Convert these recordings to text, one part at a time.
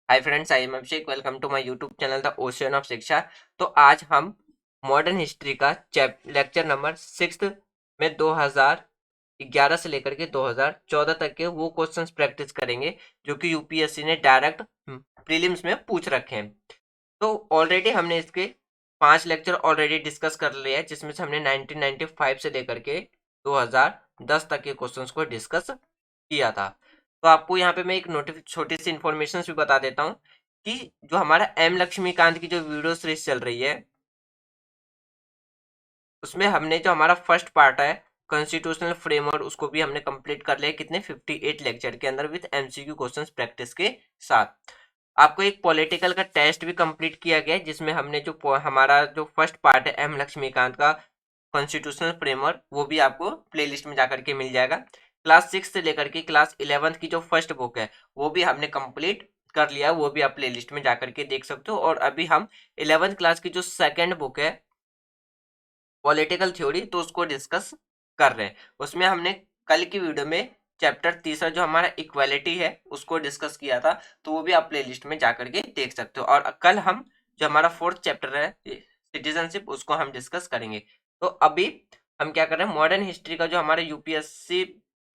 Hi friends, I am Abhishek. Welcome to my YouTube channel the ocean of Shiksha. तो आज हम modern history का lecture number 6 में 2011 से लेकर के 2014 तक के वो क्वेश्चंस प्रैक्टिस करेंगे जो कि यूपीएससी ने डायरेक्ट प्रीलिम्स में पूछ रखे हैं। तो ऑलरेडी हमने इसके 5 लेक्चर ऑलरेडी डिस्कस कर लिए हैं, जिसमें से हमने 1995 से लेकर के 2010 तक के क्वेश्चंस को डिस्कस किया था। तो आपको यहाँ पे मैं एक छोटी सी इन्फॉर्मेशन भी बता देता हूँ कि जो हमारा एम लक्ष्मीकांत की जो वीडियो सीरीज चल रही है, उसमें हमने जो हमारा फर्स्ट पार्ट है कॉन्स्टिट्यूशनल फ्रेमवर्क, उसको भी हमने कंप्लीट कर लिया कितने 58 लेक्चर के अंदर विद एमसीक्यू क्वेश्चंस प्रैक्टिस के साथ। आपको एक पॉलिटिकल का टेस्ट भी कंप्लीट किया गया है, जिसमें हमने जो हमारा जो फर्स्ट पार्ट है एम लक्ष्मीकांत का कॉन्स्टिट्यूशनल फ्रेमवर्क, वो भी आपको प्लेलिस्ट में जाकर के मिल जाएगा। क्लास 6 से लेकर के क्लास 11th की जो फर्स्ट बुक है वो भी हमने कंप्लीट कर लिया, वो भी आप प्लेलिस्ट में जाकर के देख सकते हो। और अभी हम 11th क्लास की जो सेकेंड बुक है पॉलिटिकल थ्योरी, तो उसको डिस्कस कर रहे हैं। उसमें हमने कल की वीडियो में चैप्टर तीसरा जो हमारा इक्वालिटी है उसको डिस्कस किया था, तो वो भी आप प्लेलिस्ट में जाकर के देख सकते हो। और कल हम जो हमारा फोर्थ चैप्टर है सिटीजनशिप, उसको हम डिस्कस करेंगे। तो अभी हम क्या कर रहे हैं, मॉडर्न हिस्ट्री का जो हमारा UPSC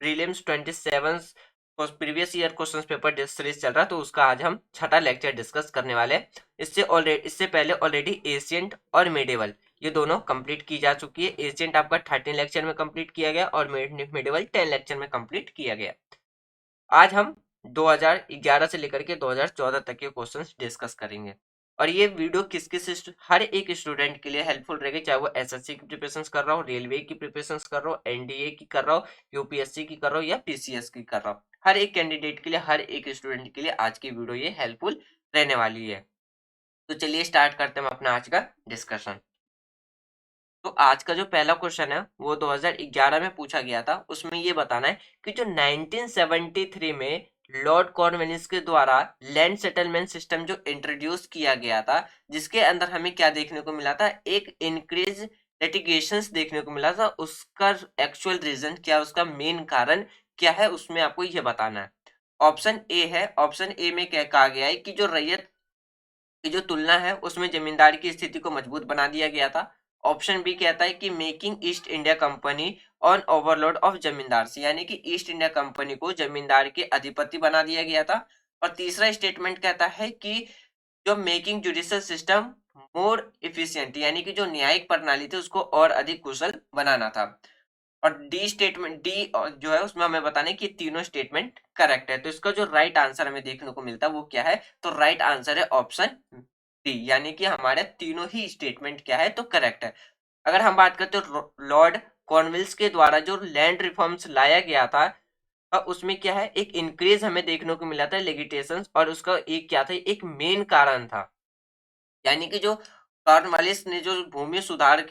prelims 27 previous year question paper series चल रहा है, तो उसका आज हम छठा लेक्चर डिस्कस करने वाले हैं। इससे पहले ऑलरेडी एशियंट और मिडेवल ये दोनों कंप्लीट की जा चुकी है। एशियंट आपका 13 लेक्चर में कंप्लीट किया गया और मिडेवल 10 लेक्चर में कंप्लीट किया गया। आज हम 2011 से लेकर के 2014 तक के क्वेश्चंस डिस्कस करेंगे। और ये वीडियो हर एक स्टूडेंट के लिए हेल्पफुल रहेगी, चाहे वो एसएससी की प्रिपरेशन कर रहा हो, रेलवे की प्रिपरेशन कर रहा हो, एनडीए की कर रहा हो, यूपीएससी की कर रहा हो या पीसीएस की कर रहा हो। हर एक कैंडिडेट के लिए, हर एक स्टूडेंट के लिए आज की वीडियो ये हेल्पफुल रहने वाली है। तो चलिए स्टार्ट करते हैं हम अपना आज का डिस्कशन। तो आज का जो पहला क्वेश्चन है वो 2011 में पूछा गया था। उसमें ये बताना है कि जो 1973 में लॉर्ड कॉर्नवालिस के द्वारा लैंड सेटलमेंट सिस्टम जो इंट्रोड्यूस किया गया था, जिसके अंदर हमें क्या देखने को मिला था, एक इंक्रीज लिटिगेशंस देखने को मिला था। उसका एक्चुअल रीजन क्या, उसका मेन कारण क्या है, उसमें आपको ये बताना है। ऑप्शन ए है, ऑप्शन ए में क्या कहा गया है कि जो रैयत की जो तुलना है उसमें जमींदारी की स्थिति को मजबूत बना दिया गया था। ऑप्शन बी कहता है कि making east India company on overload of जमींदार से, यानी कि ईस्ट इंडिया कंपनी को जमींदार के अधिपति बना दिया गया था। और तीसरा स्टेटमेंट कहता है कि जो making judicial system more efficient, यानी कि जो न्यायिक प्रणाली थी उसको और अधिक कुशल बनाना था। और डी जो है उसमें हमें बताने कि तीनों स्टेटमेंट करेक्ट है। तो इसका जो राइट आंसर हमें देखने को मिलता है वो क्या है, तो राइट आंसर है ऑप्शन डी, यानी कि हमारे तीनों ही स्टेटमेंट क्या है, तो करेक्ट है। अगर हम बात करते हैं लॉर्ड कॉर्नवालिस के द्वारा जो लैंड रिफॉर्म्स लाया गया था, उसमें क्या है, एक इंक्रीज हमें देखने को मिला था लेगिटेशन, और उसका एक क्या था, एक मेन कारण था। यानी कि जो कॉर्नवालिस ने जो भूमि सुधार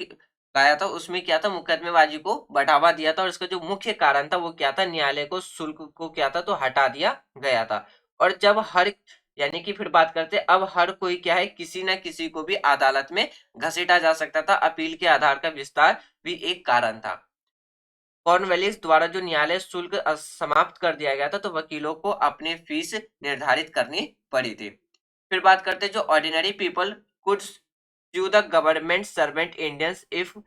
लाया था उसमें क्या था, मुकदमेबाजी को बढ़ावा दिया था। और इसका जो मुख्य कारण था वो क्या था, न्यायालय को शुल्क को क्या था, तो हटा दिया गया था। और जब हर यानी कि फिर बात करते अब हर कोई क्या है, किसी ना किसी को भी अदालत में घसीटा जा सकता था। अपील के आधार का विस्तार भी एक कारण था। कॉर्नवालिस द्वारा जो न्यायालय शुल्क समाप्त कर दिया गया था, तो वकीलों को अपनी फीस निर्धारित करनी पड़ी थी। फिर बात करते हैं जो ordinary people could sue the government servant Indians if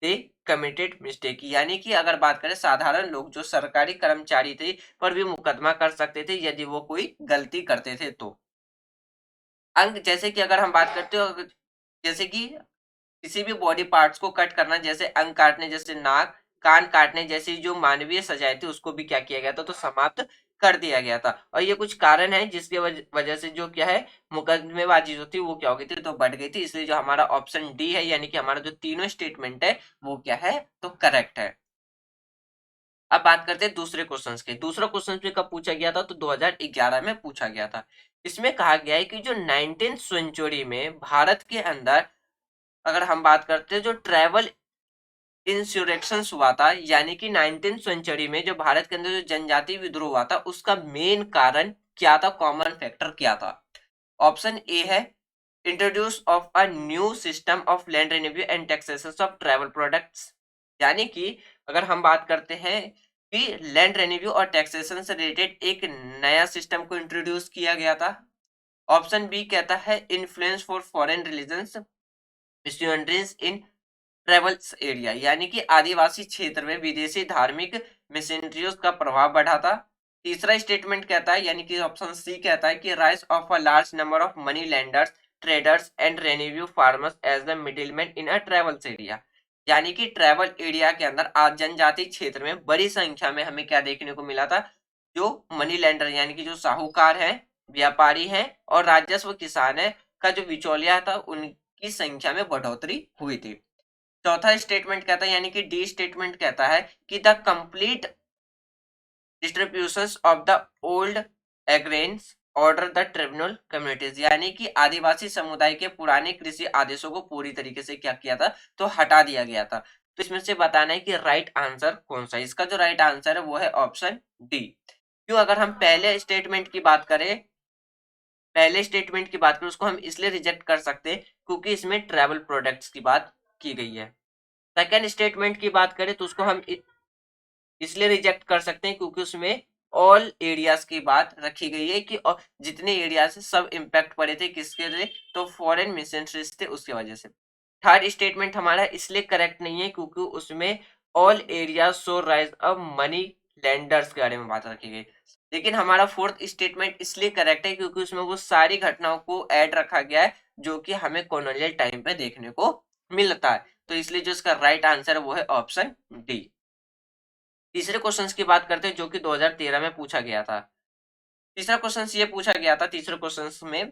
they committed mistake, यानी कि अगर बात करें साधारण लोग जो सरकारी कर्मचारी थे पर भी मुकदमा कर सकते थे यदि वो कोई गलती करते थे। तो अंग जैसे कि अगर हम बात करते हो, जैसे कि किसी भी बॉडी पार्ट्स को कट करना, जैसे अंग काटने, जैसे नाक कान काटने जैसी जो मानवीय सजाएं थी उसको भी क्या किया गया था, तो समाप्त कर दिया गया था। और ये कुछ कारण है जिसकी वजह से जो क्या है, मुकदमेबाजी जो थी वो क्या हो गई थी, तो बढ़ गई थी। इसलिए जो हमारा ऑप्शन डी है, यानी कि हमारा जो तीनों स्टेटमेंट है वो क्या है, तो करेक्ट है। अब बात करते हैं दूसरे क्वेश्चंस के। दूसरा क्वेश्चन भी कब पूछा गया था, तो 2011 में पूछा गया था। इसमें कहा गया है कि जो 19th सेंचुरी में भारत के अंदर अगर हम बात करते हैं जो ट्रैवल इंस्यूरेक्शन हुआ था, यानी कि 19th सेंचुरी में जो भारत के अंदर जो जनजातीय विद्रोह हुआ था उसका मेन कारण क्या था, कॉमन फैक्टर क्या था। ऑप्शन ए है introduce of a new system of land revenue and taxation of travel products, यानी कि अगर हम बात करते हैं कि लैंड रेवेन्यू और टैक्सेशन से रिलेटेड एक नया सिस्टम को इंट्रोड्यूस किया गया था। ऑप्शन बी कहता है influence for foreign religions missionaries in travels area, यानी कि आदिवासी क्षेत्र में विदेशी धार्मिक मिशनरियों का प्रभाव बढ़ा था। तीसरा स्टेटमेंट कहता है, यानी कि ऑप्शन सी कहता है कि rise of a large number of money lenders traders and revenue farmers as the middleman in a tribal area, यानी कि ट्रेवल एरिया के अंदर आज जनजाति क्षेत्र में बड़ी संख्या में हमें क्या देखने को मिला था, जो मनी लैंडर यानी कि जो साहूकार है, व्यापारी है और राजस्व किसान है का जो बिचौलिया था उनकी संख्या में बढ़ोतरी हुई थी। चौथा स्टेटमेंट कहता है, यानी कि डी स्टेटमेंट कहता है कि the complete distribution of the old agrarian order the tribunal communities, यानी कि आदिवासी समुदाय के पुराने कृषि आदेशों को पूरी तरीके से क्या किया था, तो हटा दिया गया था। तो इसमें से बताना है कि राइट आंसर कौन सा है। इसका जो राइट आंसर है वो है ऑप्शन डी। क्यों? अगर हम पहले स्टेटमेंट की बात करें उसको हम इसलिए रिजेक्ट कर सकते हैं क्योंकि इसमें ट्रैवल प्रोडक्ट्स की बात की गई है। सेकेंड स्टेटमेंट की बात करें तो उसको हम इसलिए रिजेक्ट कर सकते हैं क्योंकि उसमें ऑल एरियाज की बात रखी गई है कि जितने एरिया से सब इम्पैक्ट पड़े थे किसके थे, तो फॉरेन मिशनरीज थे उसकी वजह से। थर्ड स्टेटमेंट हमारा इसलिए करेक्ट नहीं है क्योंकि उसमें all area show rise of money landers के बारे में बात रखी गई। लेकिन हमारा फोर्थ स्टेटमेंट इसलिए करेक्ट है क्योंकि उसमें वो सारी घटनाओं को ऐड रखा गया है जो कि हमें कॉलोनियल टाइम पे देखने को मिलता है। तो इसलिए जो इसका राइट आंसर है वो है ऑप्शन डी। तीसरे क्वेश्चन की बात करते हैं जो कि 2013 में पूछा गया था। तीसरा क्वेश्चन ये पूछा गया था तीसरे क्वेश्चन में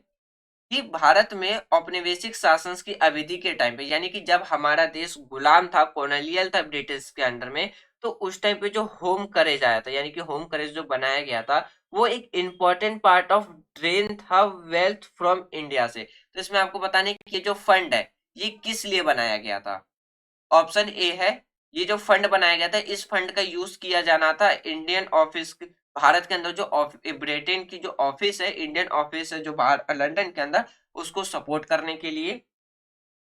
कि भारत में औपनिवेशिक शासन की अवधि के टाइम पे, यानी कि जब हमारा देश गुलाम था, कॉलोनियल था ब्रिटिश के अंडर में, तो उस टाइम पे जो होम करेज आया था, यानी कि होम करेज जो बनाया गया था वो एक इंपॉर्टेंट पार्ट ऑफ ड्रेन था वेल्थ फ्रॉम इंडिया से। तो इसमें आपको बताने कि ये जो फंड है ये किस लिए बनाया गया था। ऑप्शन ए है, ये जो फंड बनाया गया था इस फंड का यूज किया जाना था इंडियन ऑफिस, भारत के अंदर जो ब्रिटेन की जो ऑफिस है, इंडियन ऑफिस है जो बाहर लंदन के अंदर, उसको सपोर्ट करने के लिए।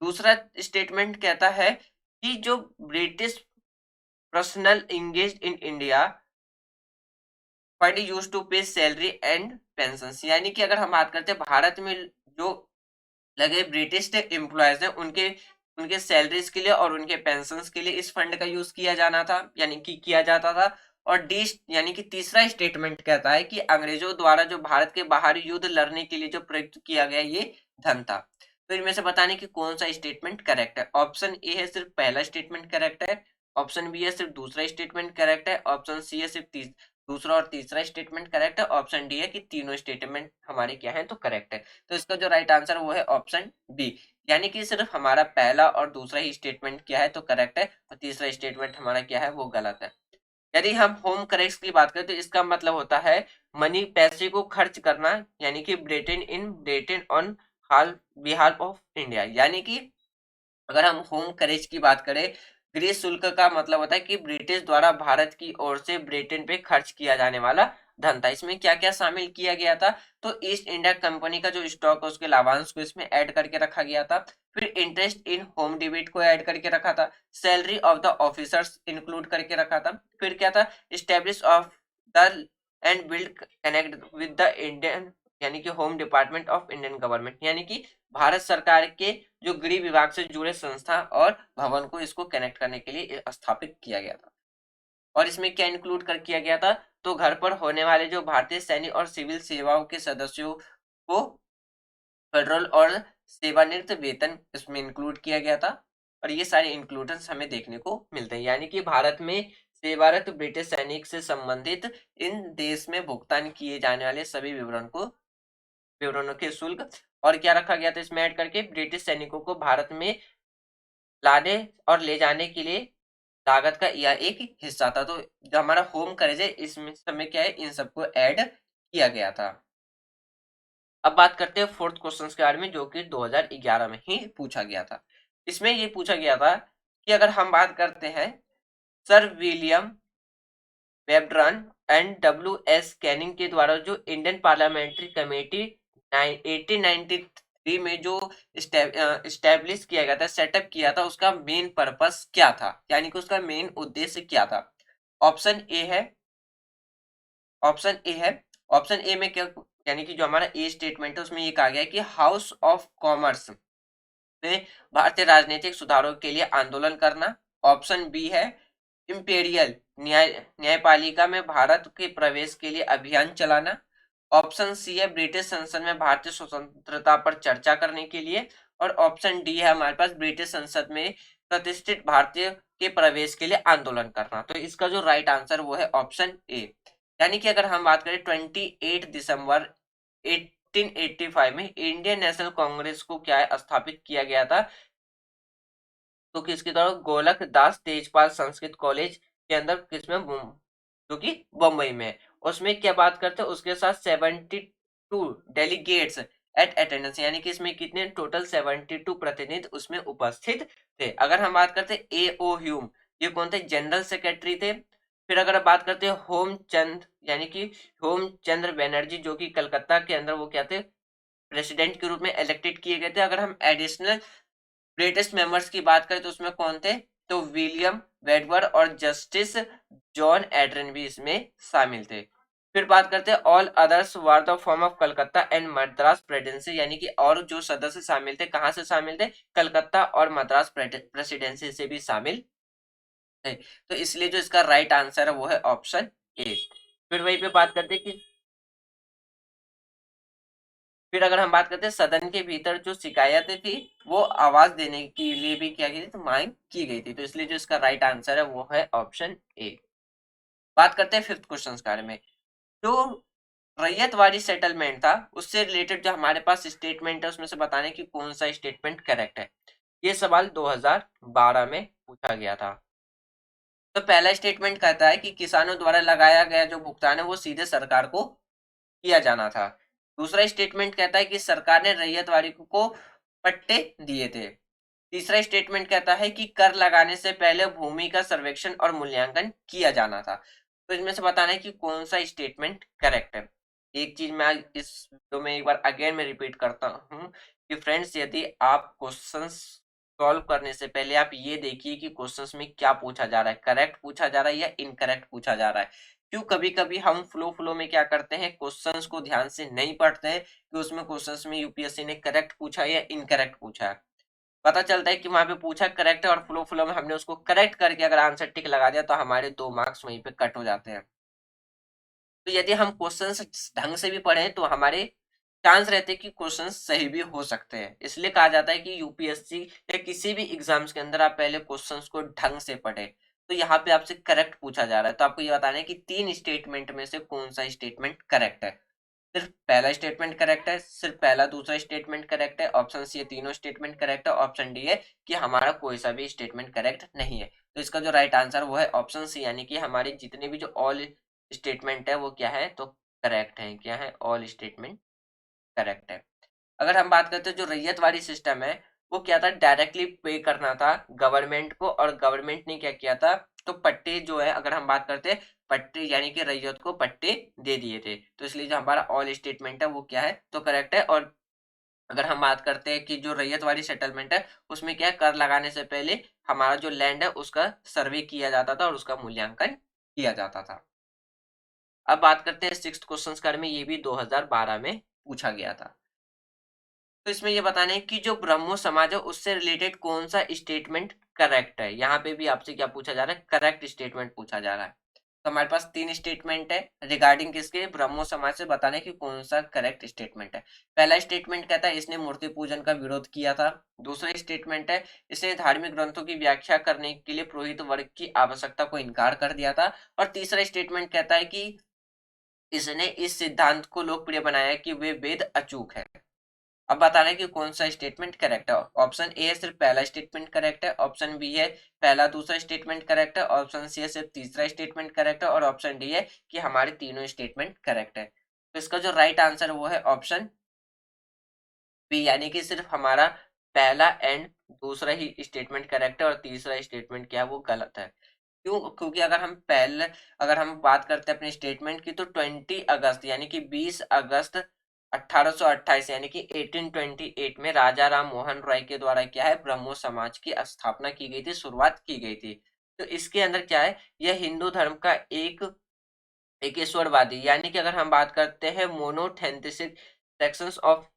दूसरा स्टेटमेंट कहता है कि जो British personnel engage in India fund use to pay salary and pension, यानी कि अगर हम बात करते हैं भारत में जो लगे ब्रिटिश एम्प्लॉयज हैं उनके उनके सैलरीज के लिए और उनके पेंशन के लिए इस फंड का यूज किया जाना था, यानी कि किया जाता था। और डी यानी कि तीसरा स्टेटमेंट कहता है कि अंग्रेजों द्वारा जो भारत के बाहर युद्ध लड़ने के लिए जो प्रयुक्त किया गया ये धन था। तो इनमें से बताने की कौन सा स्टेटमेंट करेक्ट है। ऑप्शन ए है सिर्फ पहला स्टेटमेंट करेक्ट है, ऑप्शन बी है सिर्फ दूसरा स्टेटमेंट करेक्ट है, ऑप्शन सी है सिर्फ दूसरा और तीसरा स्टेटमेंट करेक्ट है, ऑप्शन डी है कि तीनों स्टेटमेंट हमारे क्या है तो करेक्ट है। तो इसका जो राइट आंसर वो है ऑप्शन बी, यानी कि सिर्फ हमारा पहला और दूसरा ही स्टेटमेंट क्या है तो करेक्ट है और तीसरा स्टेटमेंट हमारा क्या है वो गलत है। यदि हम होम करेक्ट की बात करें तो इसका मतलब होता है मनी, पैसे को खर्च करना, यानी कि Britain on hall Bihar of India, यानी कि अगर हम होम करेज की बात करें, गृह शुल्क का मतलब होता है कि ब्रिटिश द्वारा भारत की ओर से ब्रिटेन पे खर्च किया जाने वाला धन था। इसमें क्या क्या शामिल किया गया था, तो ईस्ट इंडिया कंपनी का जो स्टॉक है उसके लाभांश को इसमें ऐड करके रखा गया था, फिर इंटरेस्ट इन होम डिबिट को ऐड करके रखा था, salary of the officers include करके रखा था, फिर क्या था establish of the end build connect with the Indian, यानी कि home department of Indian government, यानी कि भारत सरकार के जो गृह विभाग से जुड़े संस्था और भवन को इसको कनेक्ट करने के लिए स्थापित किया गया था। और इसमें क्या इंक्लूड कर किया गया था, तो घर पर होने वाले जो भारतीय सैनिक और सिविल सेवाओं के सदस्यों को पेट्रोल और सेवानिवृत्त वेतन इसमें इंक्लूड किया गया था। और ये सारे इंक्लूजन हमें देखने को मिलते हैं, यानी कि भारत में सेवारत ब्रिटिश सैनिक से संबंधित इन देश में भुगतान किए जाने वाले सभी विवरणों के शुल्क और क्या रखा गया था इसमें ऐड करके, ब्रिटिश सैनिकों को भारत में लाने और ले जाने के लिए लागत का यह एक हिस्सा था। तो जो हमारा होम करेज है इसमें समय क्या है इन सबको ऐड किया गया था। अब बात करते हैं फोर्थ क्वेश्चन के बारे में जो कि 2011 में ही पूछा गया था। इसमें ये पूछा गया था कि अगर हम बात करते हैं सर विलियम वेबर्न एंड डब्ल्यू.एस. कैनिंग के द्वारा जो इंडियन पार्लियामेंट्री कमेटी 1893 में जो स्टैब्लिश किया गया था, सेटअप किया था, उसका मेन पर्पस क्या था, यानी कि उसका मेन उद्देश्य क्या था। ऑप्शन ए है ऑप्शन ए में क्या यानी कि जो हमारा ए स्टेटमेंट है उसमें ये कहा गया है कि हाउस ऑफ कॉमर्स में भारतीय राजनीतिक सुधारों के लिए आंदोलन करना। ऑप्शन बी है इंपेरियल न्यायपालिका में भारत के प्रवेश के लिए अभियान चलाना। ऑप्शन सी है ब्रिटिश संसद में भारतीय स्वतंत्रता पर चर्चा करने के लिए। और ऑप्शन डी है हमारे पास ब्रिटिश संसद में प्रतिष्ठित भारतीय के प्रवेश के लिए आंदोलन करना। तो इसका जो राइट आंसर वो है ऑप्शन ए। यानी कि अगर हम बात करें 28 दिसंबर 1885 में इंडियन नेशनल कांग्रेस को क्या है स्थापित किया गया था, तो किसकी तरफ, गोलक दास तेजपाल संस्कृत कॉलेज के अंदर, किसमें, जो कि बम्बई में। उसमें क्या बात करते हैं, उसके साथ 72 डेलीगेट्स एट अटेंडेंस, यानी कि इसमें कितने टोटल 72 प्रतिनिधि उसमें उपस्थित थे। अगर हम बात करते ए ओ ह्यूम, ये कौन थे, जनरल सेक्रेटरी थे। फिर अगर बात करते हैं होमचंद, यानी कि होमचंद्र बनर्जी, जो कि कलकत्ता के अंदर वो क्या थे, प्रेसिडेंट के रूप में इलेक्टेड किए गए थे। अगर हम एडिशनल ग्रेटेस्ट मेंबर्स की बात करें तो उसमें कौन थे, तो विलियम वेडवर और जस्टिस जॉन एड्रन भी इसमें शामिल थे। फिर बात करते हैं all others were the form of Calcutta and Madras presidency, यानी कि और जो सदस्य शामिल थे कहां से शामिल थे, कलकत्ता और मद्रास प्रेसिडेंसी से भी शामिल थे। तो इसलिए जो इसका राइट आंसर है वो है ऑप्शन ए। फिर वहीं पे बात करते हैं कि फिर अगर हम बात करते हैं सदन के भीतर जो शिकायतें थी वो आवाज देने के लिए भी क्या की थी, तो मांग की गई थी। तो इसलिए जो इसका राइट आंसर है वो है ऑप्शन ए। बात करते हैं फिफ्थ क्वेश्चन के बारे में। जो रैयतवाड़ी सेटलमेंट था उससे रिलेटेड जो हमारे पास स्टेटमेंट है उसमें से बताने की कौन सा स्टेटमेंट करेक्ट है। ये सवाल 2012 में पूछा गया था। तो पहला स्टेटमेंट कहता है कि किसानों द्वारा लगाया गया जो भुगतान है वो सीधे सरकार को किया जाना था। दूसरा स्टेटमेंट कहता है कि सरकार ने रैयतवाड़ी को पट्टे दिए थे। तीसरा स्टेटमेंट कहता है कि कर लगाने से पहले भूमि का सर्वेक्षण और मूल्यांकन किया जाना था। तो इसमें से बताना है कि कौन सा स्टेटमेंट करेक्ट है। एक चीज मैं इस वीडियो में एक बार अगेन मैं रिपीट करता हूँ कि फ्रेंड्स, यदि आप क्वेश्चंस सॉल्व करने से पहले आप ये देखिए कि क्वेश्चंस में क्या पूछा जा रहा है, करेक्ट पूछा जा रहा है या इनकरेक्ट पूछा जा रहा है। क्यों कभी कभी हम फ्लो फ्लो में क्या करते हैं, क्वेश्चंस को ध्यान से नहीं पढ़ते हैं कि उसमें क्वेश्चंस में यूपीएससी ने करेक्ट पूछा है या इनकरेक्ट पूछा है। पता चलता है कि वहां पे पूछा करेक्ट है और फ्लो फ्लो में हमने उसको करेक्ट करके अगर आंसर टिक लगा दिया तो हमारे 2 मार्क्स वहीं पे कट हो जाते हैं। तो यदि हम क्वेश्चन ढंग से भी पढ़े तो हमारे चांस रहते हैं कि क्वेश्चन सही भी हो सकते हैं। इसलिए कहा जाता है कि यूपीएससी या किसी भी एग्जाम्स के अंदर आप पहले क्वेश्चंस को ढंग से पढ़े। तो यहाँ पे आपसे करेक्ट पूछा जा रहा है तो आपको ये बताना है कि 3 स्टेटमेंट में से कौन सा स्टेटमेंट करेक्ट है। सिर्फ पहला स्टेटमेंट करेक्ट है, सिर्फ पहला दूसरा स्टेटमेंट करेक्ट है, ऑप्शन सी है तीनों स्टेटमेंट करेक्ट है, ऑप्शन डी है कि हमारा कोई सा भी स्टेटमेंट करेक्ट नहीं है। तो इसका जो राइट आंसर वो है ऑप्शन सी, यानी कि हमारे जितने भी जो ऑल स्टेटमेंट है वो क्या है, तो करेक्ट है। क्या है, ऑल स्टेटमेंट करेक्ट है। अगर हम बात करते हैं जो रैयतवाड़ी सिस्टम है वो क्या था, डायरेक्टली पे करना था गवर्नमेंट को, और गवर्नमेंट ने क्या किया था, तो पट्टे जो है अगर हम बात करते हैं पट्टे यानी कि रैयत को पट्टे दे दिए थे। तो इसलिए जो हमारा ऑल स्टेटमेंट है वो क्या है, तो करेक्ट है। और अगर हम बात करते हैं कि जो रैयतवाड़ी सेटलमेंट है उसमें क्या है, कर लगाने से पहले हमारा जो लैंड है उसका सर्वे किया जाता था और उसका मूल्यांकन किया जाता था। अब बात करते हैं सिक्स्थ क्वेश्चन के बारे में, ये भी 2012 में पूछा गया था। तो इसमें ये बताना है कि जो ब्रह्मो समाज है उससे रिलेटेड कौन सा स्टेटमेंट करेक्ट है। यहाँ पे भी आपसे क्या पूछा जा रहा है, करेक्ट स्टेटमेंट पूछा जा रहा है। तो हमारे पास 3 स्टेटमेंट है रिगार्डिंग किसके, ब्रह्मो समाज से, बताने की कौन सा करेक्ट स्टेटमेंट है। पहला स्टेटमेंट कहता है इसने मूर्ति पूजन का विरोध किया था। दूसरा स्टेटमेंट है इसने धार्मिक ग्रंथों की व्याख्या करने के लिए पुरोहित वर्ग की आवश्यकता को इनकार कर दिया था। और तीसरा स्टेटमेंट कहता है कि इसने इस सिद्धांत को लोकप्रिय बनाया कि वे वेद अचूक है। अब बताना है कि कौन सा स्टेटमेंट करेक्ट है। ऑप्शन ए है सिर्फ पहला स्टेटमेंट करेक्ट है, ऑप्शन बी है पहला दूसरा स्टेटमेंट करेक्ट है, ऑप्शन सी है सिर्फ तीसरा स्टेटमेंट करेक्ट है, और ऑप्शन डी है कि हमारे तीनों स्टेटमेंट करेक्ट है। तो इसका जो राइट आंसर वो है ऑप्शन बी, यानी कि सिर्फ हमारा पहला एंड दूसरा ही स्टेटमेंट करेक्ट है और तीसरा स्टेटमेंट क्या है वो गलत है। क्यों, क्योंकि अगर हम बात करते हैं अपने स्टेटमेंट की तो 20 अगस्त यानी कि 20 अगस्त 1828 यानी कि 1828 में राजा राम मोहन राय के द्वारा क्या है, ब्रह्मो समाज की स्थापना की गई थी, शुरुआत की गई थी। तो इसके अंदर क्या है, यह हिंदू धर्म का एक एकेश्वरवादी, यानी कि अगर हम बात करते हैं monotheistic sections of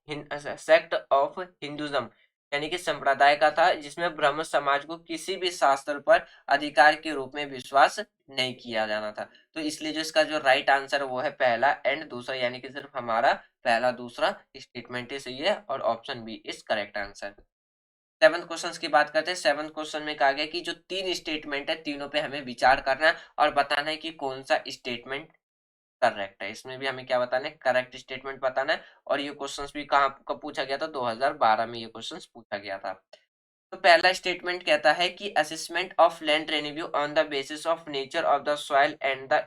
sect of Hinduism, यानी कि संप्रदाय का था जिसमें ब्रह्म समाज को किसी भी शास्त्र पर अधिकार के रूप में विश्वास नहीं किया जाना था। तो इसलिए जो इसका जो राइट आंसर वो है पहला एंड दूसरा, यानी कि सिर्फ हमारा पहला दूसरा स्टेटमेंट ही सही है और option B is correct answer. Seventh question की बात करते हैं। सेवंथ क्वेश्चन में कहा गया कि जो तीन स्टेटमेंट है तीनों पे हमें विचार करना है और बताना है कि कौन सा स्टेटमेंट करेक्ट है। इसमें भी हमें क्या बताना है, करेक्ट स्टेटमेंट बताना है। और ये क्वेश्चंस भी कहाँ कब पूछा गया था, 2012 में ये क्वेश्चंस पूछा गया था। तो पहला स्टेटमेंट कहता है कि assessment of land revenue on the basis of nature of the soil and the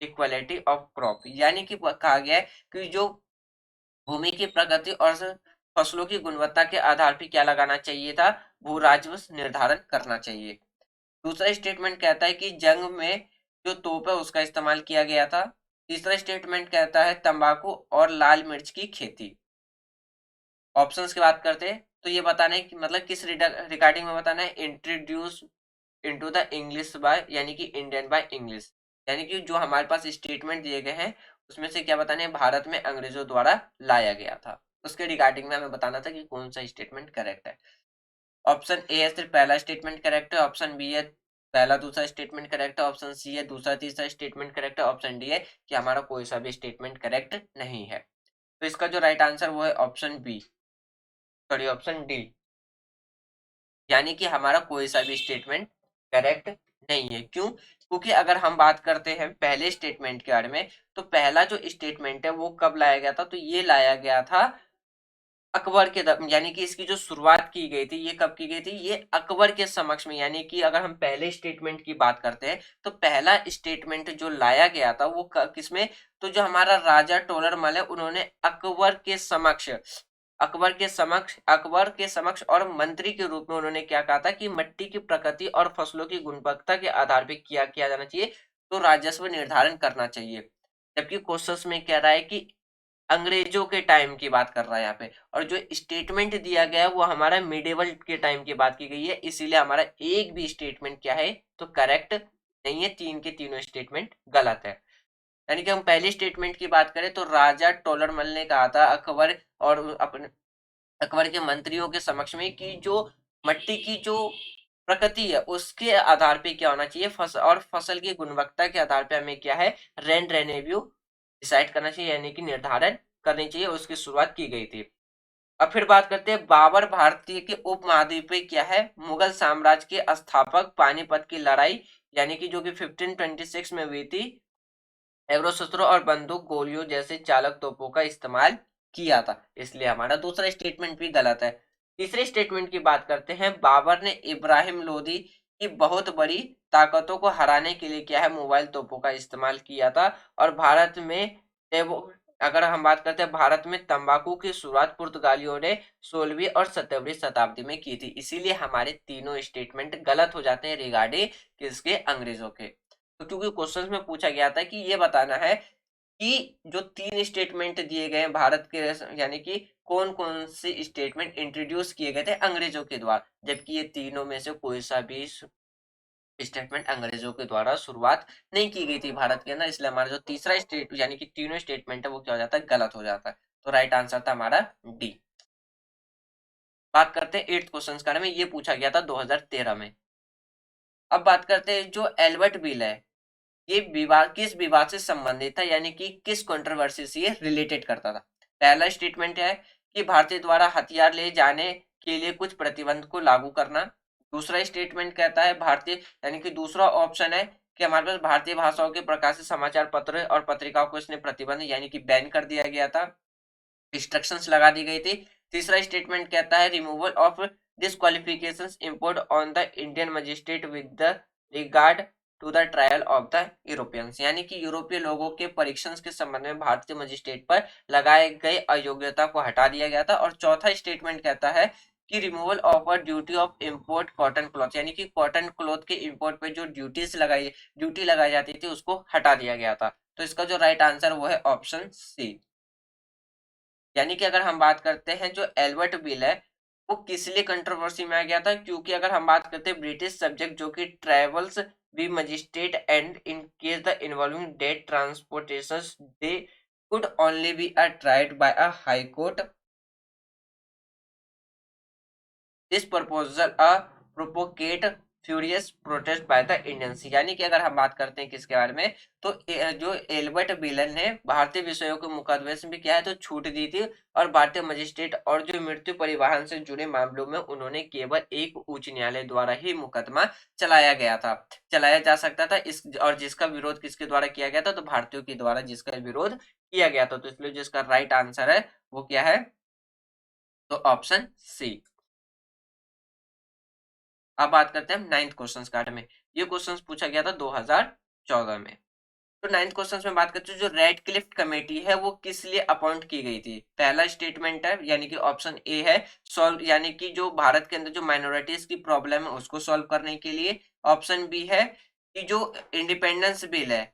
equality of crop, यानी कि कहा गया है कि जो भूमि की प्रगति और फसलों की गुणवत्ता के आधार पर क्या लगाना चाहिए था, भू राजस्व निर्धारण करना चाहिए। दूसरा स्टेटमेंट कहता है कि जंग में जो तोप है उसका इस्तेमाल किया गया था। तीसरा स्टेटमेंट कहता है तंबाकू और लाल मिर्च की खेती। ऑप्शंस की बात करते हैं तो ये बताना है कि मतलब किस रिगार्डिंग में बताना है, introduce into the English by, यानी कि इंडियन बाय इंग्लिश, यानी कि जो हमारे पास स्टेटमेंट दिए गए हैं उसमें से क्या बताना है, भारत में अंग्रेजों द्वारा लाया गया था। उसके रिगार्डिंग में हमें बताना था कि कौन सा स्टेटमेंट करेक्ट है। ऑप्शन ए है सिर्फ पहला स्टेटमेंट करेक्ट है, ऑप्शन बी है पहला दूसरा स्टेटमेंट करेक्ट है, ऑप्शन सी है दूसरा तीसरा स्टेटमेंट करेक्ट है, ऑप्शन डी है कि हमारा कोई सा भी स्टेटमेंट करेक्ट नहीं है। तो इसका जो राइट आंसर वो है option B, sorry option D, यानी कि हमारा कोई सा भी स्टेटमेंट करेक्ट नहीं है। क्यों? क्योंकि अगर हम बात करते हैं पहले स्टेटमेंट के बारे में, तो पहला जो स्टेटमेंट है वो कब लाया गया था, तो ये लाया गया था अकबर के यानी कि इसकी जो शुरुआत की गई थी ये कब की गई थी, ये अकबर के समक्ष में। यानी कि अगर हम पहले स्टेटमेंट की बात करते हैं तो पहला स्टेटमेंट जो लाया गया था वो किसमें, तो जो हमारा राजा टोलरमल है उन्होंने अकबर के समक्ष और मंत्री के रूप में उन्होंने क्या कहा था कि मिट्टी की प्रकृति और फसलों की गुणवत्ता के आधार पर किया जाना चाहिए, तो राजस्व निर्धारण करना चाहिए। जबकि क्वेश्चंस में कह रहा है कि अंग्रेजों के टाइम की बात कर रहा है यहाँ पे, और जो स्टेटमेंट दिया गया है वो हमारा मिडेवल के टाइम की बात की गई है, इसीलिए हमारा एक भी स्टेटमेंट क्या है, तो करेक्ट नहीं है, तीन के तीनों स्टेटमेंट गलत है। यानी कि हम पहले स्टेटमेंट की बात करें तो राजा टोलरमल ने कहा था अकबर और अपने अकबर के मंत्रियों के समक्ष में कि जो मट्टी की जो प्रकृति है उसके आधार पे क्या होना चाहिए, फसल की गुणवत्ता के आधार पे हमें क्या है, रेंट रेवेन्यू डिसाइड करना चाहिए, यानी कि निर्धारण करनी चाहिए, उसकी शुरुआत की गई थी। अब फिर बात करते हैं बाबर भारतीय के उपमहाद्वीप पे क्या है, मुगल साम्राज्य के स्थापक, पानीपत की लड़ाई, यानी कि जो कि 1526 में हुई थी, एग्रोशस्त्रों और बंदूक गोलियों जैसे चालक तोपों का इस्तेमाल किया था, इसलिए हमारा दूसरा स्टेटमेंट भी गलत है। तीसरे स्टेटमेंट की बात करते हैं, बाबर ने इब्राहिम लोदी की बहुत बड़ी ताकतों को हराने के लिए क्या है, मोबाइल तोपों का इस्तेमाल किया था। और भारत में अगर हम बात करते हैं भारत में तंबाकू की शुरुआत पुर्तगालियों ने 16वीं और 17वीं शताब्दी में की थी, इसीलिए हमारे तीनों स्टेटमेंट गलत हो जाते हैं रिगार्डिंग किसके, अंग्रेजों के। तो क्योंकि क्वेश्चंस में पूछा गया था कि ये बताना है कि जो तीन स्टेटमेंट दिए गए हैं भारत के, यानी कि कौन कौन से स्टेटमेंट इंट्रोड्यूस किए गए थे अंग्रेजों के द्वारा, जबकि ये तीनों में से कोई सा भी स्टेटमेंट अंग्रेजों के द्वारा शुरुआत नहीं की गई थी भारत के अंदर, इसलिए हमारा जो तीसरा स्टेट यानी कि तीनों स्टेटमेंट है वो क्या हो जाता है, गलत हो जाता है। तो राइट आंसर था हमारा डी। बात करते हैं 8th क्वेश्चन के बारे में, ये पूछा गया था 2013 में। अब बात करते हैं जो एल्बर्ट बिल है, ये विवाद किस विवाद से संबंधित था, यानी कि किस कंट्रोवर्सी से ये रिलेटेड करता था। पहला स्टेटमेंट है कि भारतीय द्वारा हथियार ले जाने के लिए कुछ प्रतिबंध को लागू करना। दूसरा स्टेटमेंट कहता है भारतीय, यानी कि दूसरा ऑप्शन है कि हमारे पास भारतीय भाषाओं के प्रकाशित समाचार पत्र और पत्रिकाओं को इसने प्रतिबंध यानी कि बैन कर दिया गया था, रिस्ट्रिक्शंस लगा दी गई थी। तीसरा स्टेटमेंट कहता है removal of disqualifications import on the Indian magistrate with the regard to the trial of the Europeans, यानी कि यूरोपीय लोगों के परीक्षण के संबंध में भारतीय मजिस्ट्रेट पर लगाए गए अयोग्यता को हटा दिया गया था। और चौथा स्टेटमेंट कहता है कि removal of a duty of import cotton cloth, यानी कि कॉटन क्लॉथ के इंपोर्ट पे जो ड्यूटी लगाई जाती थी उसको हटा दिया गया था। तो इसका जो राइट आंसर वो है ऑप्शन सी। यानी कि अगर हम बात करते हैं जो एल्बर्ट बिल है वो किस लिए कंट्रोवर्सी में आ गया था, क्योंकि अगर हम बात करते हैं ब्रिटिश सब्जेक्ट जो कि travels be magistrate, and in case the involving debt transportations, they could only be tried by a high court. This proposal a provocate furious protest by the Indians. यानी कि अगर हम बात करते हैं किसके बारे में, तो जो एल्बर्ट बिलन ने भारतीय विषयों के मुकदमे में भी क्या है तो छूट दी थी, और भारतीय मजिस्ट्रेट और जो मृत्यु परिवहन से जुड़े मामलों में उन्होंने केवल एक उच्च न्यायालय द्वारा ही मुकदमा चलाया जा सकता था। इस और जिसका विरोध किसके द्वारा किया गया था, तो भारतीयों के द्वारा जिसका विरोध किया गया था। तो इसलिए जिसका राइट आंसर है वो क्या है, तो ऑप्शन सी। अब बात करते हैं नाइन्थ क्वेश्चन के बारे में। ये क्वेश्चन पूछा गया था 2014 में। तो नाइन्थ क्वेश्चन में बात करते हैं जो रेड क्लिफ कमेटी है वो किस लिए अपॉइंट की गई थी। पहला स्टेटमेंट है यानी कि ऑप्शन ए है सॉल्व, यानी कि जो भारत के अंदर जो माइनॉरिटीज की प्रॉब्लम है उसको सॉल्व करने के लिए। ऑप्शन बी है कि जो इंडिपेंडेंस बिल है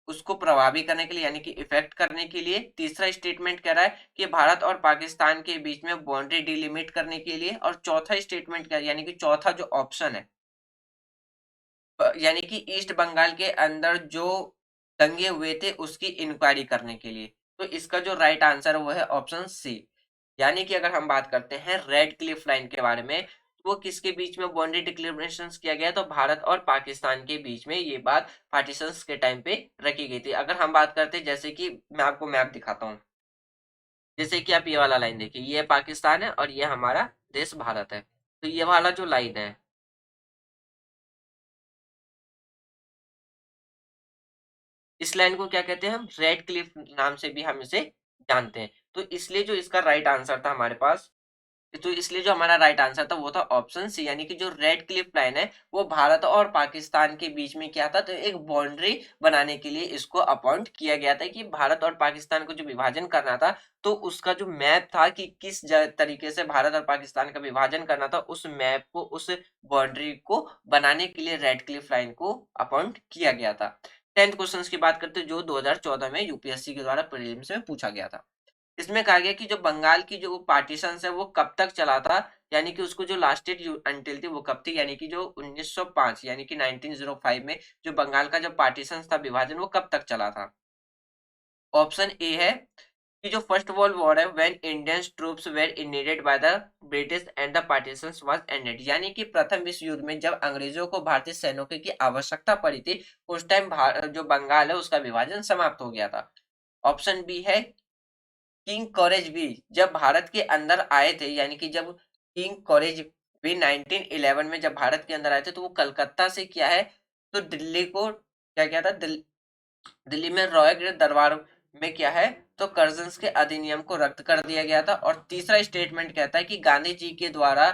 उसको प्रभावी करने के लिए यानी कि इफेक्ट करने के लिए। तीसरा स्टेटमेंट कह रहा है कि भारत और पाकिस्तान के बीच में बाउंड्री डिलिमिट करने के लिए। और चौथा स्टेटमेंट क्या, यानी कि चौथा जो ऑप्शन है यानी कि ईस्ट बंगाल के अंदर जो दंगे हुए थे उसकी इंक्वायरी करने के लिए। तो इसका जो राइट आंसर है वो है ऑप्शन सी। यानी कि अगर हम बात करते हैं रेड क्लिफ लाइन के बारे में, तो वो किसके बीच में बाउंड्री डिक्लेरेशन किया गया, तो भारत और पाकिस्तान के बीच में ये बात पार्टीशन के टाइम पे रखी गई थी। अगर हम बात करते हैं जैसे कि मैं आपको मैप दिखाता हूँ, जैसे कि आप ये वाला लाइन देखिए, ये पाकिस्तान है और ये हमारा देश भारत है। तो ये वाला जो लाइन है, इस लाइन को क्या कहते हैं हम, रेड क्लिफ नाम से भी हम इसे जानते हैं। तो इसलिए जो इसका राइट आंसर था हमारे पास, तो इसलिए जो हमारा राइट आंसर था वो था ऑप्शन सी, यानी कि जो रेड क्लिफ लाइन है वो भारत और पाकिस्तान के बीच में क्या था, तो एक बाउंड्री बनाने के लिए इसको अपॉइंट किया गया था कि भारत और पाकिस्तान को जो विभाजन करना था, तो उसका जो मैप था कि किस तरीके से भारत और पाकिस्तान का विभाजन करना था, उस मैप को, उस बाउंड्री को बनाने के लिए रेड क्लिफ लाइन को अपॉइंट किया गया था। 10th क्वेश्चन की बात करते हैं जो 2014 में यूपीएससी के द्वारा प्रीलिम्स में पूछा गया था। इसमें कहा गया कि जो बंगाल की जो पार्टीशन है वो कब तक चला था, यानी कि उसको जो लास्टेड अंटिल थी वो कब थी, यानी कि जो 1905 यानी कि 1905 में जो बंगाल का जो पार्टीशन था, विभाजन, वो कब तक चला था। ऑप्शन ए है कि जो फर्स्ट वर्ल्ड वॉर है when Indian troops were invaded by the British and the partition was ended, यानी कि प्रथम विश्व युद्ध में जब अंग्रेजों को भारतीय सैनिकों की आवश्यकता पड़ी थी उस टाइम जो बंगाल है उसका विभाजन समाप्त हो गया था। ऑप्शन बी है किंग कॉरेज भी जब भारत के अंदर आए थे, यानी कि जब किंग कॉरेज भी 1911 में जब भारत के अंदर आए थे तो वो कलकत्ता से क्या है, तो दिल्ली को क्या किया था, दिल्ली में रॉयल दरबार में क्या है, तो कर्जन्स के अधिनियम को रद्द कर दिया गया था। और तीसरा स्टेटमेंट कहता है कि गांधी जी के द्वारा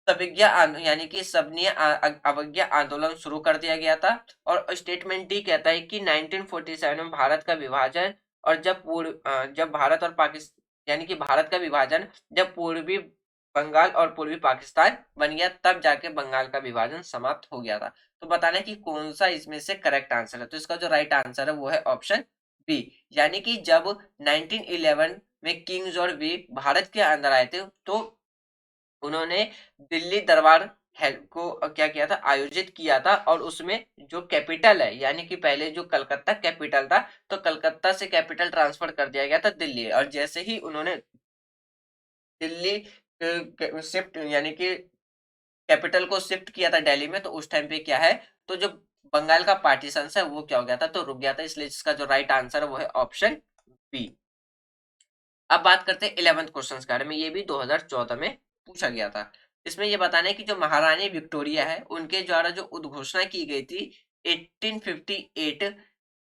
सविज्ञा यानी कि सबनीय अवज्ञा आंदोलन शुरू कर दिया गया था। और स्टेटमेंट डी कहता है कि 1947 में भारत का विभाजन, और जब भारत और पाकिस्तान यानी कि भारत का विभाजन जब पूर्वी बंगाल और पूर्वी पाकिस्तान बन गया तब जाके बंगाल का विभाजन समाप्त हो गया था। तो बताना है कि कौन सा इसमें से करेक्ट आंसर है, तो इसका जो राइट आंसर है वो है ऑप्शन बी, यानी कि जब 1911 में किंग जॉर्ज भी भारत के अंदर आए थे तो उन्होंने दिल्ली दरबार को क्या किया था, आयोजित किया था। और उसमें जो कैपिटल है, यानी कि पहले जो कलकत्ता कैपिटल था, तो कलकत्ता से कैपिटल ट्रांसफर कर दिया गया था दिल्ली। और जैसे ही उन्होंने दिल्ली शिफ्ट यानी कि कैपिटल को शिफ्ट किया था दिल्ली में, तो उस टाइम पे क्या है, तो जो बंगाल का पार्टीशन है वो क्या हो गया था, तो रुक गया था। इसलिए इसका जो राइट आंसर है वो है ऑप्शन बी। अब बात करते हैं 11th क्वेश्चन के बारे में। ये भी 2014 में पूछा गया था। इसमें ये बताना है कि जो महारानी विक्टोरिया है उनके द्वारा जो उद्घोषणा की गई थी 1858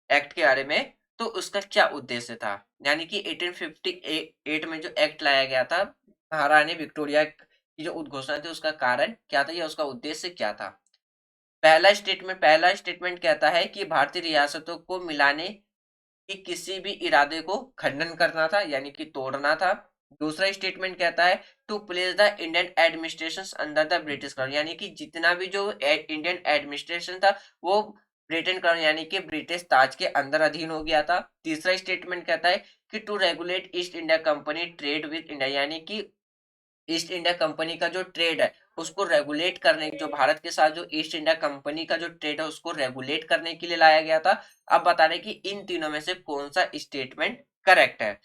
एक्ट के बारे में, तो उसका क्या उद्देश्य था। यानी कि 1858 में जो एक्ट लाया गया था महारानी विक्टोरिया की जो उद्घोषणा थी उसका कारण क्या था या उसका उद्देश्य क्या था। पहला स्टेटमेंट कहता है कि भारतीय रियासतों को मिलाने कि किसी भी इरादे को खंडन करना था, यानी कि तोड़ना था। दूसरा स्टेटमेंट कहता है to place the Indian administration under the British crown, यानी कि जितना भी जो इंडियन एडमिनिस्ट्रेशन था वो ब्रिटेन क्राउन यानी कि ब्रिटिश ताज के अंदर अधीन हो गया था। तीसरा स्टेटमेंट कहता है कि to regulate East India company trade with India, यानी कि ईस्ट इंडिया कंपनी का जो ट्रेड है उसको रेगुलेट करने, जो भारत के साथ जो ईस्ट इंडिया कंपनी का जो ट्रेड है उसको रेगुलेट करने के लिए लाया गया था। अब बता रहे कि इन तीनों में से कौन सा स्टेटमेंट करेक्ट है।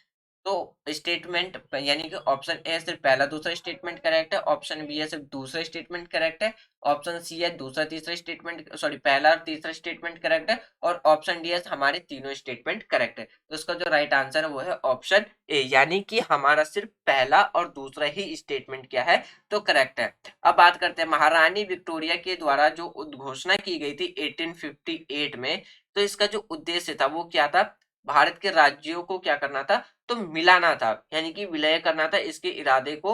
तो स्टेटमेंट यानी कि ऑप्शन ए सिर्फ पहला दूसरा स्टेटमेंट करेक्ट है, ऑप्शन बी है सिर्फ दूसरा स्टेटमेंट करेक्ट है, ऑप्शन सी है दूसरा तीसरा स्टेटमेंट, सॉरी पहला और तीसरा स्टेटमेंट करेक्ट है, और ऑप्शन डी है हमारे तीनों स्टेटमेंट करेक्ट है। तो इसका जो राइट आंसर है वो है ऑप्शन ए, यानी कि हमारा सिर्फ पहला और दूसरा ही स्टेटमेंट क्या है तो करेक्ट है। अब बात करते हैं महारानी विक्टोरिया के द्वारा जो उद्घोषणा की गई थी 1858 में, तो इसका जो उद्देश्य था वो क्या था, भारत के राज्यों को क्या करना था तो मिलाना था, यानी कि विलय करना था, इसके इरादे को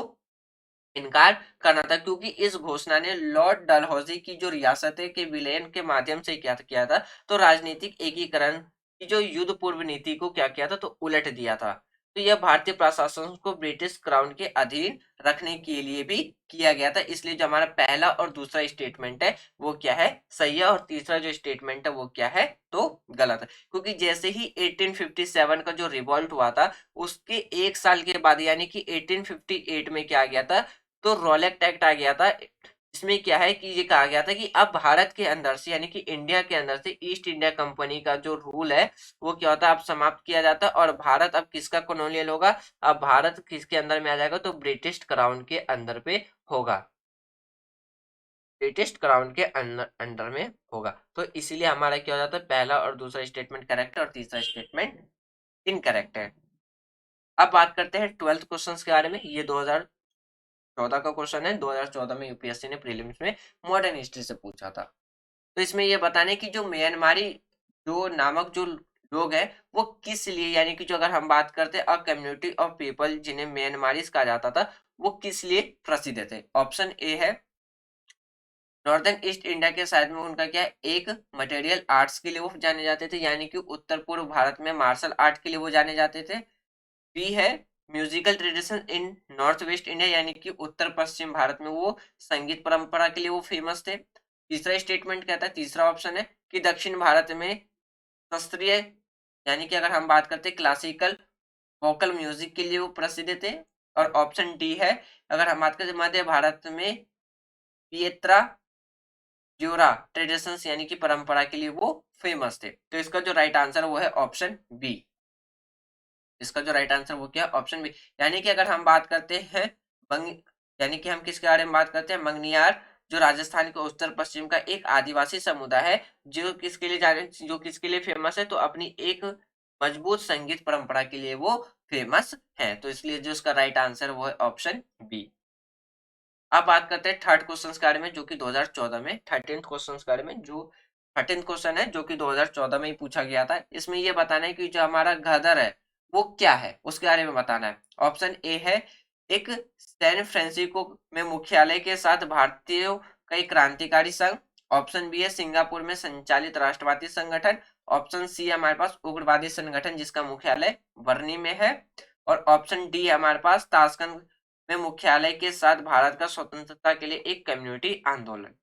इनकार करना था, क्योंकि इस घोषणा ने लॉर्ड डलहौजी की जो रियासतें के विलयन के माध्यम से क्या किया था तो राजनीतिक एकीकरण की जो युद्ध पूर्व नीति को क्या किया था तो उलट दिया था। तो यह भारतीय प्रशासन को ब्रिटिश क्राउन के अधीन रखने के लिए भी किया गया था, इसलिए जो हमारा पहला और दूसरा स्टेटमेंट है वो क्या है सही है, और तीसरा जो स्टेटमेंट है वो क्या है तो गलत है। क्योंकि जैसे ही 1857 का जो रिवॉल्ट हुआ था उसके एक साल के बाद यानी कि 1858 में क्या गया था तो रॉलेट एक्ट आ गया था। इसमें क्या है कि ये कहा गया था कि अब भारत के अंदर से यानी कि इंडिया के अंदर से ईस्ट इंडिया कंपनी का जो रूल है वो क्या होता है अब समाप्त किया जाता है, और भारत अब किसका कॉलोनियल होगा, अब भारत किसके अंदर में आ जाएगा तो ब्रिटिश क्राउन के अंदर पे होगा, ब्रिटिश क्राउन के अंडर में होगा। तो इसीलिए हमारा क्या हो जाता है पहला और दूसरा स्टेटमेंट करेक्ट है और तीसरा स्टेटमेंट इनकरेक्ट है। अब बात करते हैं 12th क्वेश्चन के बारे में। ये 2014 का क्वेश्चन है, 2014 में यूपीएससी ने प्रीलिम्स में मॉडर्न हिस्ट्री से पूछा था। तो इसमें ये बताने की जो म्यांमारी जो नामक जो लोग हैं वो किस लिए, यानी कि जो अगर हम बात करते हैं अ कम्युनिटी ऑफ पीपल जिन्हें म्यांमारीज कहा जाता था वो किस लिए प्रसिद्ध थे। ऑप्शन ए है नॉर्दर्न ईस्ट इंडिया के साइड में उनका क्या है एक मटेरियल आर्ट्स के लिए वो जाने जाते थे, यानी कि उत्तर पूर्व भारत में मार्शल आर्ट के लिए वो जाने जाते थे। बी है musical tradition in north west India, यानी कि उत्तर पश्चिम भारत में वो संगीत परंपरा के लिए वो फेमस थे। तीसरा स्टेटमेंट कहता है, तीसरा ऑप्शन है कि दक्षिण भारत में शास्त्रीय यानी कि अगर हम बात करते हैं क्लासिकल वोकल म्यूजिक के लिए वो प्रसिद्ध थे। और ऑप्शन डी है अगर हम बात करें मध्य भारत में पिएत्रा ज्यूरा ट्रेडिशंस यानी कि परंपरा के लिए वो फेमस थे। तो इसका जो राइट आंसर है वो है ऑप्शन बी। इसका जो राइट आंसर वो क्या है ऑप्शन बी। यानी कि अगर हम बात करते हैं मंग यानी कि हम किसके बारे में बात करते हैं मंगनियार, जो राजस्थान के उत्तर पश्चिम का एक आदिवासी समुदाय है जो किसके लिए फेमस है तो अपनी एक मजबूत संगीत परंपरा के लिए वो फेमस है। तो इसलिए जो इसका राइट आंसर वो है ऑप्शन बी। अब बात करते हैं थर्ड क्वेश्चन के बारे में जो कि 2014 में 13th क्वेश्चन के बारे में, जो 13th क्वेश्चन है जो कि 2014 में ही पूछा गया था। इसमें ये बताना है कि जो हमारा गदर है वो क्या है उसके बारे में बताना है। ऑप्शन ए है एक सैन फ्रांसिस्को में मुख्यालय के साथ भारतीयों का एक क्रांतिकारी संघ। ऑप्शन बी है सिंगापुर में संचालित राष्ट्रवादी संगठन। ऑप्शन सी है हमारे पास उग्रवादी संगठन जिसका मुख्यालय बर्नी में है। और ऑप्शन डी है हमारे पास ताशकंद में मुख्यालय के साथ भारत का स्वतंत्रता के लिए एक कम्युनिटी आंदोलन।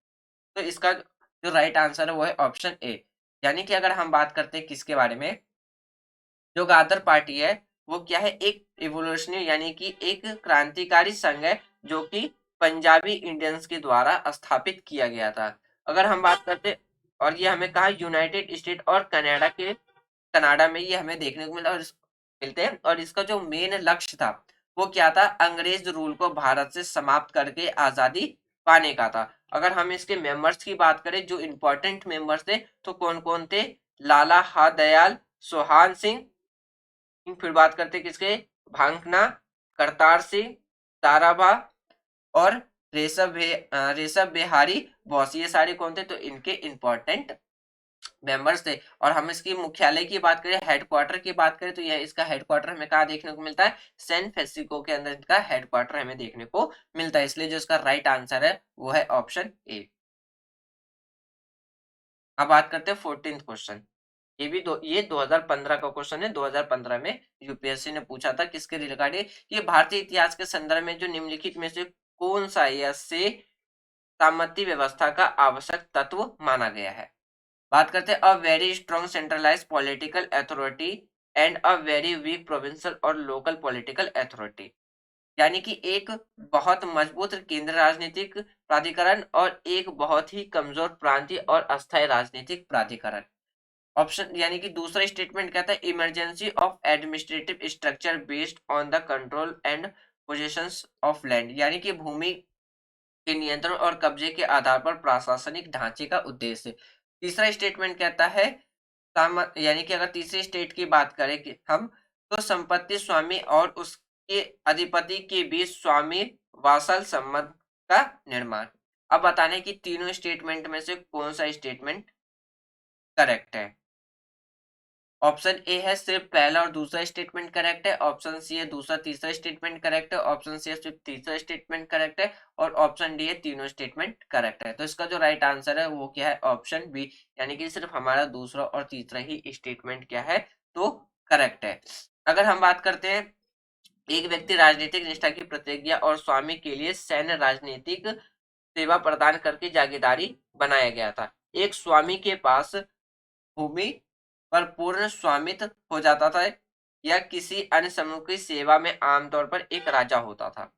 तो इसका जो राइट आंसर है वो है ऑप्शन ए। यानी कि अगर हम बात करते हैं किसके बारे में, जो गादर पार्टी है वो क्या है एक इवोल्यूशनरी यानी कि एक क्रांतिकारी संघ है जो कि पंजाबी इंडियंस के द्वारा स्थापित किया गया था। अगर हम बात करते और ये हमें कहा यूनाइटेड स्टेट और कनाडा में ये हमें देखने को मिलते हैं। और इसका जो मेन लक्ष्य था वो क्या था अंग्रेज रूल को भारत से समाप्त करके आजादी पाने का था। अगर हम इसके मेंबर्स की बात करें जो इंपॉर्टेंट मेंबर्स थे तो कौन कौन थे, लाला हरदयाल चौहान सिंह, फिर बात करते किसके भांकना, करतार सिंह, ताराबा और रेशव बिहारी बोस, ये सारे कौन थे तो इनके इंपॉर्टेंट मेंबर्स थे। और हम इसकी मुख्यालय की बात करें हेडक्वार्टर की बात करें तो यह इसका हेडक्वार्टर हमें कहाँ देखने को मिलता है सैन फ्रांसिस्को के अंदर इसका हेडक्वार्टर हमें देखने को मिलता है। इसलिए जो इसका राइट आंसर है वो है ऑप्शन ए। अब बात करते हैं 14th क्वेश्चन। ये 2015 का क्वेश्चन है। 2015 में यूपीएससी ने पूछा था किसके रिगार्डिंग, ये भारतीय इतिहास के संदर्भ में जो निम्नलिखित में से कौन सा यह से सामंती व्यवस्था का आवश्यक तत्व माना गया है। बात करते हैं a very strong centralise political authority and a very weak provincial और लोकल पॉलिटिकल अथॉरिटी। यानी कि एक बहुत मजबूत केंद्र राजनीतिक प्राधिकरण और एक बहुत ही कमजोर प्रांतीय और अस्थायी राजनीतिक प्राधिकरण। ऑप्शन यानी कि दूसरा स्टेटमेंट कहता है emergency of administrative structure based on the control and possessions of land, यानी कि भूमि के नियंत्रण और कब्जे के आधार पर प्रशासनिक ढांचे का उद्देश्य। तीसरा स्टेटमेंट कहता है यानी कि अगर तीसरे स्टेट की बात करें कि हम, तो संपत्ति स्वामी और उसके अधिपति के बीच स्वामी वासल संबंध का निर्माण। अब बताने की तीनों स्टेटमेंट में से कौन सा स्टेटमेंट करेक्ट है। ऑप्शन ए है सिर्फ पहला और दूसरा स्टेटमेंट करेक्ट है, ऑप्शन सी है दूसरा तीसरा स्टेटमेंट करेक्ट है, ऑप्शन सी है सिर्फ तीसरा स्टेटमेंट करेक्ट है, और ऑप्शन डी है तीनों स्टेटमेंट करेक्ट है। तो इसका जो राइट आंसर है वो क्या है, ऑप्शन बी, यानी कि सिर्फ हमारा दूसरा और तीसरा ही स्टेटमेंट क्या है, तो करेक्ट है। अगर हम बात करते हैं, एक व्यक्ति राजनीतिक निष्ठा की प्रतिज्ञा और स्वामी के लिए सैन्य राजनीतिक सेवा प्रदान करके जागीरदारी बनाया गया था। एक स्वामी के पास भूमि पर पूर्ण स्वामित्व हो जाता था या किसी अन्य समूह की सेवा में आमतौर पर एक राजा होता था।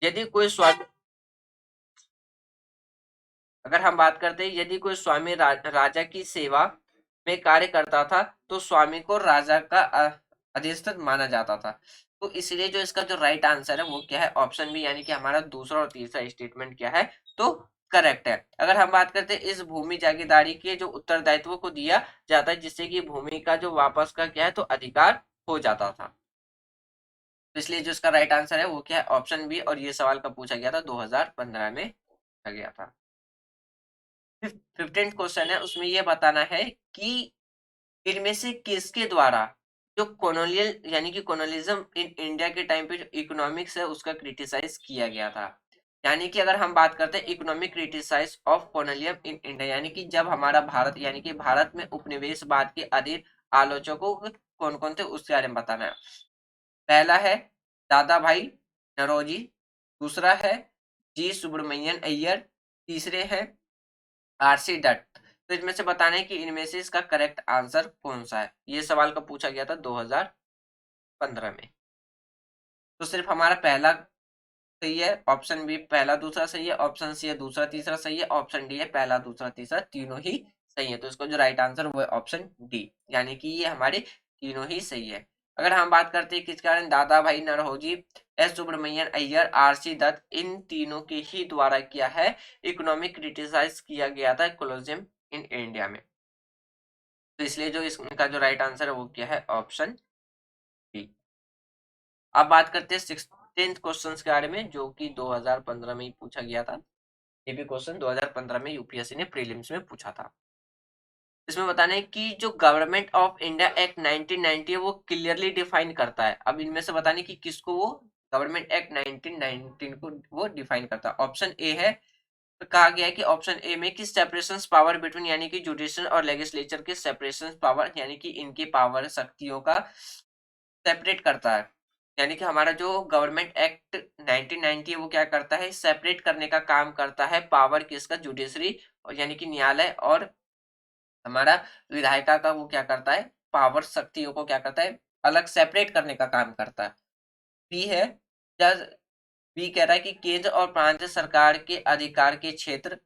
यदि कोई स्वामी अगर हम बात करते हैं, यदि कोई स्वामी राजा की सेवा में कार्य करता था तो स्वामी को राजा का अधिष्ठित माना जाता था। तो इसलिए जो इसका जो राइट आंसर है वो क्या है, ऑप्शन बी, यानी कि हमारा दूसरा और तीसरा स्टेटमेंट क्या है, तो करेक्ट है। अगर हम बात करते हैं इस भूमि जागीरदारी के जो उत्तरदायित्व को दिया जाता है जिससे कि भूमि का जो वापस का क्या है, तो अधिकार हो जाता था। तो इसलिए जो इसका राइट आंसर है वो क्या है, ऑप्शन बी, और ये सवाल कब पूछा गया था, 2015 में पूछा गया था। 15th क्वेश्चन है, उसमें यह बताना है कि इनमें से किसके द्वारा जो कॉलोनियल यानी कि कॉलोनिज्म इन इंडिया के टाइम पे जो इकोनॉमिक्स है उसका क्रिटिसाइज किया गया था। यानी कि अगर हम बात करते हैं economic criticise of colonialism in India, यानी कि जब हमारा भारत यानी कि भारत में उपनिवेशवाद के अधीन आलोचकों कौन कौन थे उसके बारे में बताना है। पहला है दादा भाई नौरोजी, दूसरा है जी सुब्रमण्यन अय्यर, तीसरे है आरसी डट। तो इसमें से बताना है कि इनमें से इसका करेक्ट आंसर कौन सा है। ये सवाल कब पूछा गया था, 2015 में। तो सिर्फ हमारा पहला सही है, ऑप्शन बी पहला दूसरा सही है, ऑप्शन सी है दूसरा तीसरा सही है, ऑप्शन डी है पहला दूसरा तीसरा तीनों ही सही है। तो इसका जो राइट आंसर वो है ऑप्शन डी, यानी कि ये हमारे तीनों ही सही है। अगर हम बात करते हैं किसके कारण, दादा भाई नरहोजी, एस सुब्रमण्यन अय्यर, आरसी दत्त, इन तीनों के ही द्वारा किया है इकोनॉमिक क्रिटिसाइज किया गया था कोलोनिज्म इन इंडिया में। तो इसलिए जो इसका जो राइट आंसर है वो क्या है, ऑप्शन बी। अब बात करते हैं 16th क्वेश्चन के बारे में जो कि 2015 में ही पूछा गया था। ये भी क्वेश्चन 2015 में यूपीएससी ने प्रीलिम्स में पूछा था। इसमें बताना है कि जो गवर्नमेंट ऑफ इंडिया एक्ट 1990 है वो क्लियरली डिफाइन करता है। अब इनमें से बताने की किसको वो गवर्नमेंट एक्ट 1919 को वो डिफाइन करता है। ऑप्शन ए है, तो कहा गया है कि ऑप्शन ए में कि सेपरेशन पावर बिटवीन यानी कि जुडिशियल और लेजिस्लेचर के सेपरेशन पावर यानी कि इनकी पावर शक्तियों का सेपरेट करता है। यानी कि हमारा जो गवर्नमेंट एक्ट 1990 है वो क्या करता है, सेपरेट करने का काम करता है पावर किसका, जुडिशरी और यानी कि न्यायालय, और हमारा विधायिका का वो क्या करता है, पावर शक्तियों को क्या करता है, अलग सेपरेट करने का काम करता है। बी है, बी कह रहा है कि केंद्र और प्रांतीय सरकार के अधिकार के क्षेत्र,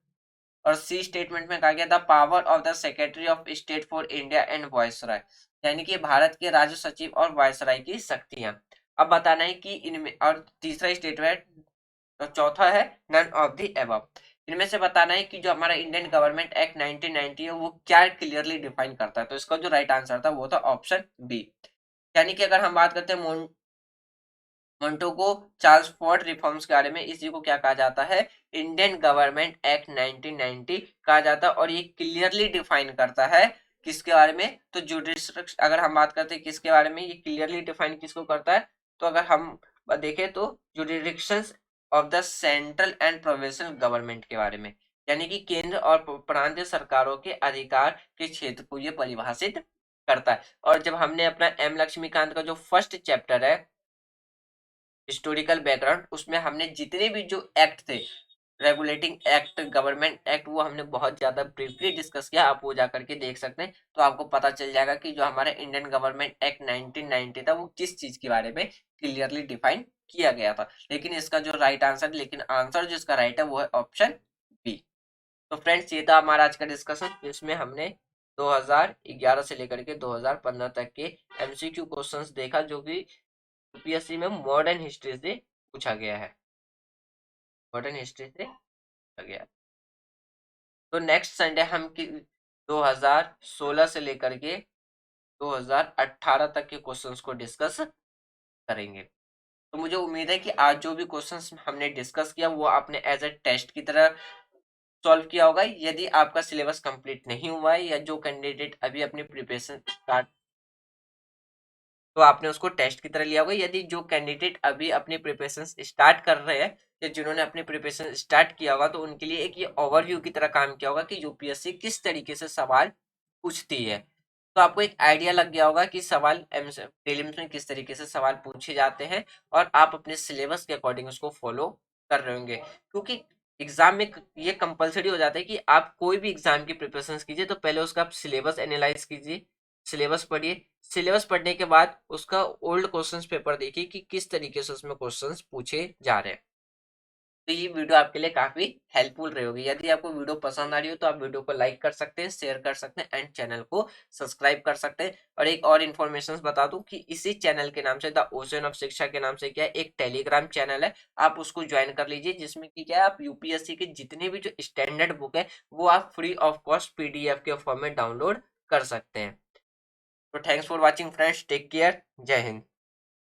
और सी स्टेटमेंट में कहा गया the power of the secretary of state for India and viceroy, यानी कि भारत के राज्य सचिव और वायसराय की शक्तियां। अब बताना है कि इनमें, और तीसरा स्टेटमेंट, तो चौथा है नन ऑफ द एबव। इनमें से बताना है कि जो हमारा इंडियन गवर्नमेंट एक्ट 1990 है वो क्या क्लियरली डिफाइन करता है। तो इसका जो राइट आंसर था वो था ऑप्शन बी। यानी कि अगर हम बात करते हैं मोंटेगो चार्ल्स फोर्ड रिफॉर्म्स के बारे में, इसी को क्या कहा जाता है, इंडियन गवर्नमेंट एक्ट 1990 कहा जाता है, और ये क्लियरली डिफाइन करता है किसके बारे में, तो जुडिशरी। अगर हम बात करते हैं किसके बारे में, ये क्लियरली डिफाइन किसको करता है, तो अगर हम देखें तो judicians of the central and provincial government के बारे में, यानी कि केंद्र और प्रांतीय सरकारों के अधिकार के क्षेत्र को ये परिभाषित करता है। और जब हमने अपना एम लक्ष्मीकांत का जो फर्स्ट चैप्टर है हिस्टोरिकल बैकग्राउंड, उसमें हमने जितने भी जो एक्ट थे रेगुलेटिंग एक्ट, गवर्नमेंट एक्ट, वो हमने बहुत ज्यादा ब्रीफली डिस्कस किया, आप वो जा करके देख सकते हैं, तो आपको पता चल जाएगा कि जो हमारा इंडियन गवर्नमेंट एक्ट 1990 था वो किस चीज के बारे में क्लियरली डिफाइन किया गया था। लेकिन इसका जो राइट आंसर, लेकिन आंसर जो इसका राइट है वो है ऑप्शन बी। तो फ्रेंड्स ये था हमारा आज का डिस्कशन, जिसमें हमने 2011 से लेकर के 2015 तक के एमसीक्यू क्वेश्चंस देखा, जो कि यूपीएससी में मॉडर्न हिस्ट्री से पूछा गया है, मॉडर्न हिस्ट्री से पूछा गया है। तो नेक्स्ट संडे हम 2016 से लेकर के 2018 तक के क्वेश्चंस को डिस्कस करेंगे। तो मुझे उम्मीद है कि आज जो भी क्वेश्चंस हमने डिस्कस किया वो आपने एज ए टेस्ट की तरह सॉल्व किया होगा। यदि आपका सिलेबस कंप्लीट नहीं हुआ है, या जो कैंडिडेट अभी अपनी प्रिपरेशन स्टार्ट, तो आपने उसको टेस्ट की तरह लिया होगा। यदि जो कैंडिडेट अभी अपनी प्रिपरेशन स्टार्ट कर रहे हैं, या जिन्होंने अपनी प्रिपरेशन स्टार्ट किया होगा, तो उनके लिए एक ये ओवरव्यू की तरह काम किया होगा कि यूपीएससी किस तरीके से सवाल पूछती है। तो आपको एक आइडिया लग गया होगा कि सवाल प्रीलिम्स में किस तरीके से सवाल पूछे जाते हैं, और आप अपने सिलेबस के अकॉर्डिंग उसको फॉलो कर रहे होंगे। क्योंकि एग्जाम में ये कंपलसरी हो जाता है कि आप कोई भी एग्जाम की प्रिपरेशन कीजिए तो पहले उसका आप सिलेबस एनालाइज कीजिए, सिलेबस पढ़िए, सिलेबस पढ़ने के बाद उसका ओल्ड क्वेश्चंस पेपर देखिए कि किस तरीके से उसमें क्वेश्चंस पूछे जा रहे हैं। तो ये वीडियो आपके लिए काफी हेल्पफुल रहेगी। यदि आपको वीडियो पसंद आ रही हो तो आप वीडियो को लाइक कर सकते हैं, शेयर कर सकते हैं, एंड चैनल को सब्सक्राइब कर सकते हैं। और एक और इन्फॉर्मेशन बता दूं कि इसी चैनल के नाम से, द ओशन ऑफ शिक्षा के नाम से, क्या है, एक टेलीग्राम चैनल है, आप उसको ज्वाइन कर लीजिए, जिसमें कि क्या है, आप यूपीएससी के जितने भी जो स्टैंडर्ड बुक है वो आप फ्री ऑफ कॉस्ट पीडीएफ के फॉर्म में डाउनलोड कर सकते हैं। तो thanks for watching friends, take care, जय हिंद।